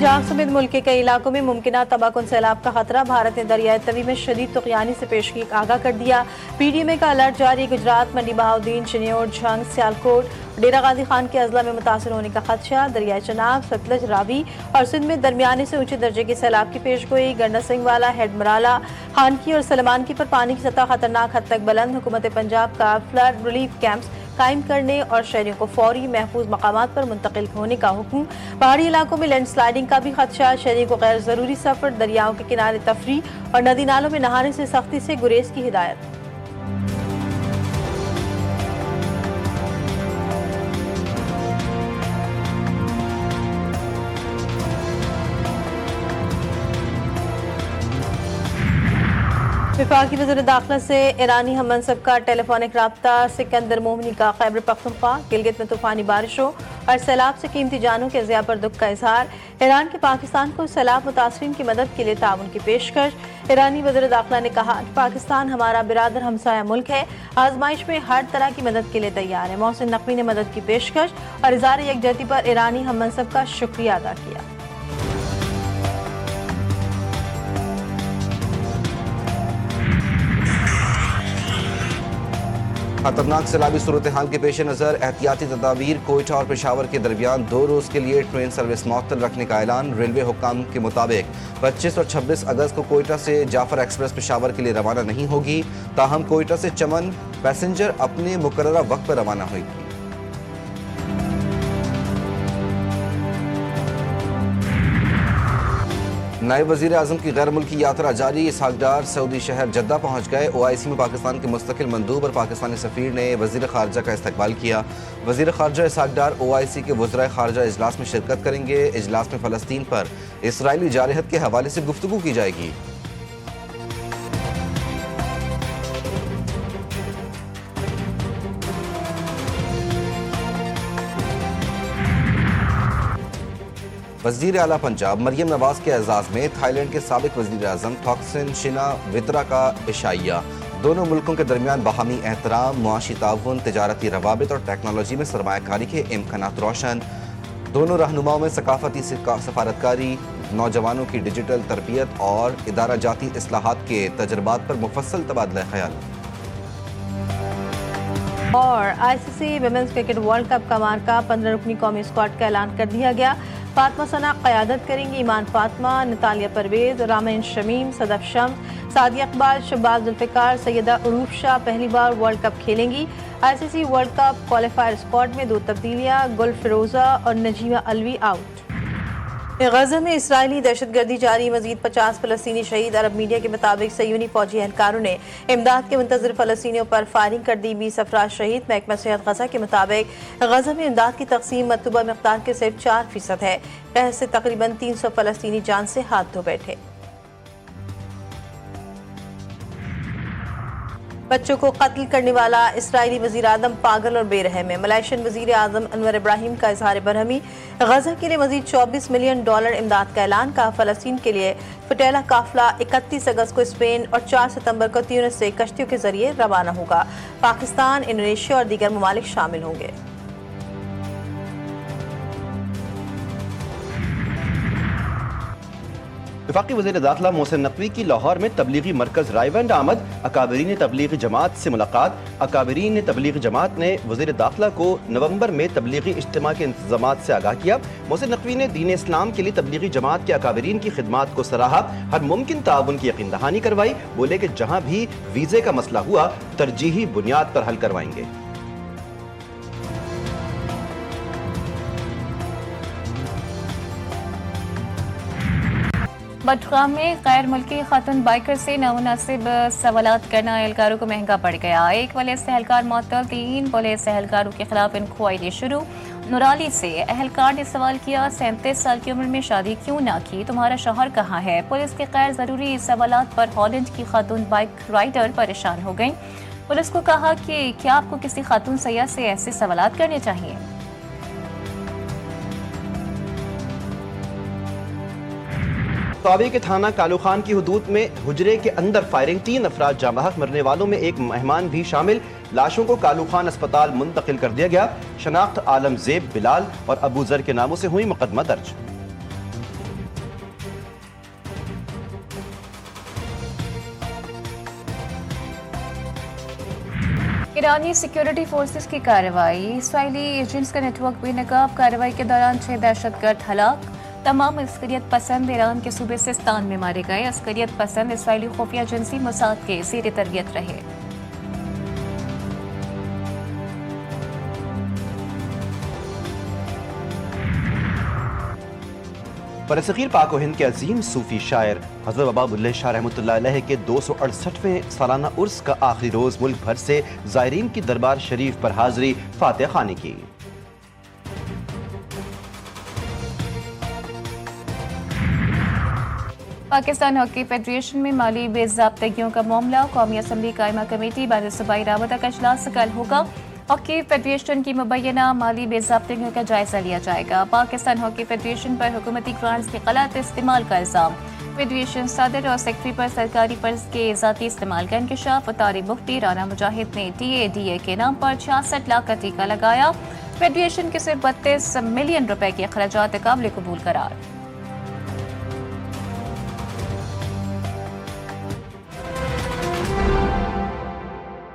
पंजाब समेत मुल्क के कई इलाकों में मुमकिन तबाहकुन सैलाब का खतरा। भारत ने दरियाए तवी में शदीद तुग़यानी से पेशगी आगाह कर दिया। PDMA का अलर्ट जारी। गुजरात, मंडी बहाउद्दीन, चिन्योट, झंग, सियालकोट, डेरा गाजी खान के अजला में मुतासर होने का खदशा। दरियाए चनाब, सतलज, रावी और सिंध में दरमियाने से ऊंचे दर्जे के सैलाब की पेशगोई। गंडा सिंह वाला, हेडमराला, खानकी और सलमानकी पर पानी की सतह खतरनाक हद तक बुलंद। हुकूमत पंजाब का फ्लड रिलीफ कैंप्स कायम करने और शहरियों को फौरी महफूज मकामात पर मुंतकिल होने का हुक्म। पहाड़ी इलाकों में लैंडस्लाइडिंग का भी खदशा। शहरियों को गैर जरूरी सफर, दरियाओं के किनारे तफरी और नदी नालों में नहाने से सख्ती से गुरेज की हिदायत। वफाकी वज़ीर दाखिला से ईरानी हम मनसब का टेलीफोनिक राब्ता। सिकंदर मोहनी का खैबर पख्तूनख्वा, गिलगित में तूफानी बारिशों और सैलाब से कीमती जानों के ज़िया पर दुख का इजहार। ईरान के पाकिस्तान को सैलाब मुतासरीन की मदद के लिए ताउन की पेशकश। ईरानी वज़ीर दाखिला ने कहा कि पाकिस्तान हमारा बिरादर हमसाया मुल्क है, आजमाइश में हर तरह की मदद के लिए तैयार है। मोहसिन नकवी ने मदद की पेशकश और इज़हार यकजहती पर ईरानी हम मनसब का शुक्रिया अदा किया। खतरनाक सैलाबी सूरत हाल के पेश नज़र एहतियाती तदाबीर। कोयटा और पेशावर के दरमियान 2 रोज़ के लिए ट्रेन सर्विस मुअत्तल रखने का ऐलान। रेलवे हुक्काम के मुताबिक 25 और 26 अगस्त को कोयटा से जाफर एक्सप्रेस पेशावर के लिए रवाना नहीं होगी। ताहम कोयटा से चमन पैसेंजर अपने मुकर्ररा वक्त पर रवाना होगी। नायब वज़ीर आज़म की गैर मुल्की यात्रा जारी। इसहाक डार सऊदी शहर जद्दा पहुँच गए। OIC में पाकिस्तान के मुस्तकिल मंदूब और पाकिस्तानी सफ़ीर ने वज़ीर ख़ारजा का इस्तकबाल किया। वज़ीर ख़ारजा इसहाक डार OIC के वज़राए ख़ारजा इजलास में शिरकत करेंगे। इजलास में फ़लस्तीन पर इसराइली जारहत के हवाले से गुफ्तगू की जाएगी। वज़ीर आला पंजाब मरियम नवाज के एजाज़ में थाईलैंड के साबिक वज़ीर आज़म थॉक्सिन शिनावित्रा का इशाइया। दोनों मुल्कों के दरमियान बाहमी एहतराम, मुआशी ताउन, तिजारती रवाबित और टेक्नोलॉजी में सरमायाकारी के इम्कानात रोशन। दोनों रहनुमाओं में सकाफती सफारतकारी, नौजवानों की डिजिटल तरबियत और इदारा जाती इस्लाहात के तजर्बात पर मुफस्सल तबादला ख्याल। और ICC women's cricket world cup का मार्का 15 रुकनी कौमी स्क्वाड का ऐलान कर दिया गया। फातिमा सना क़यादत करेंगी। ईमान फातिमा, नतालिया परवेज, रामीन शमीम, सदफ शम्स, सादिया इकबाल, शहबाज जुल्फ़िकार, सैयदा उरूफ शाह पहली बार वर्ल्ड कप खेलेंगी। ICC world cup qualifier squad में 2 तब्दीलियाँ, गुल फिरोजा और नजीमा अलवी आउट। गज़ा में इसराइली दहशतगर्दी जारी। मजीद 50 फ़लस्तीनी शहीद। अरब मीडिया के मुताबिक सयूनी फौजी एहलकारों ने इमदाद के मुंतज़िर फ़लस्तीनियों पर फायरिंग कर दी। 20 अफराद शहीद। महकमा सेहत गज़ा के मुताबिक गज़ा में इमदाद की तकसीम मतलूबा मिक़दार के सिर्फ 4% है। कहर से तकरीबन 300 फ़लस्तीनी जान से हाथ धो बैठे। बच्चों को कत्ल करने वाला इसराइली वज़ीर आज़म पागल और बेरहम है। मलेशियन वज़ीर आज़म अनवर इब्राहिम का इजहार बरहमी। गज़ा के लिए मज़ीद $24 मिलियन इमदाद का ऐलान का। फ़लस्तीन के लिए फटेला काफिला 31 अगस्त को स्पेन और 4 सितंबर को ट्यूनिस से कश्तियों के जरिए रवाना होगा। पाकिस्तान, इंडोनेशिया और दीगर ममालिक शामिल होंगे। वफाकी वज़ीर दाखिला मोहसिन नकवी की लाहौर में तबलीगी मरकज़ रायवंड आमद। अकाबरीन तबलीगी जमात से मुलाकात। अकाबरीन तबलीगी जमात ने वज़ीर दाखिला को नवंबर में तबलीगी इज्तिमा के इंतजामात से आगाह किया। मोहसिन नकवी ने दीन इस्लाम के लिए तबलीगी जमात के अकाबरीन की खिदमात को सराहा। हर मुमकिन ताउन की यकीन दहानी करवाई। बोले कि जहाँ भी वीज़े का मसला हुआ तरजीही बुनियाद पर हल करवाएंगे। बडगाम में गैर मुल्की खातून बाइकर से नामुनासिब सवालात करना एहलकारों को महंगा पड़ गया। 1 पुलिस एहलकार मुअत्तल, 3 पुलिस एहलकारों के खिलाफ इंक्वायरी शुरू। नुराली से एहलकार ने सवाल किया, 37 साल की उम्र में शादी क्यों ना की, तुम्हारा शौहर कहाँ है। पुलिस के गैर जरूरी सवालात पर हॉलैंड की खातून बाइक राइडर परेशान हो गई। पुलिस को कहा कि क्या आपको किसी खातून सैय्याह से ऐसे सवालात करने चाहिए। तावी के थाना कालू खान की हुदूद में हुजरे के अंदर फायरिंग, 3 अफराद जाँ बहक, मरने वालों में एक मेहमान भी शामिल। लाशों को कालू खान अस्पताल मुंतकिल कर दिया गया। शनाख्त आलम ज़ेब, बिलाल और अबू जर के नामों से हुई मुकदमा दर्ज। ईरानी सिक्योरिटी फोर्सेस की कार्रवाई, इसराइली एजेंट्स का नेटवर्क बेनकाब। कार्रवाई के दौरान 6 दहशतगर्द हलाक। तमाम अस्करियत पसंद ईरान के सूबे सिस्तान में मारे गए। अस्करियत पसंद इसराइली खुफिया एजेंसी मोसाद के ज़ेर तरबियत रहे। बरसगीर पाक व हिंद के अजीम सूफी शायर हज़रत बाबा बुल्ले शाह रहमतुल्लाह अलैह के 268वें सालाना उर्स का आखिरी रोज मुल्क भर से ज़ायरीन की दरबार शरीफ पर हाजिरी फातिहा खानी की। पाकिस्तान हॉकी फेडरेशन में माली बेज़ाब्तगियों का मामला। कौमी असम्बली कायमा कमेटी बार सूबाई राबता का इजलास कल होगा। हॉकी फेडरेशन की मुबैना माली बेज़ाब्तगियों का जायजा लिया जाएगा। पाकिस्तान हॉकी फेडरेशन पर हुकूमती ग्रांट्स के गलत इस्तेमाल का इल्जाम। फेडरेशन सदर और सेक्रेटरी पर सरकारी फर्ज के ज़ाती इस्तेमाल का इंकशाफ। तारिक मुफ्ती राना मुजाहिद ने TADA के नाम पर 66 लाख का टीका लगाया। फेडरेशन के सिर्फ 32 मिलियन रुपए के अखराजात काबिल कबूल करार।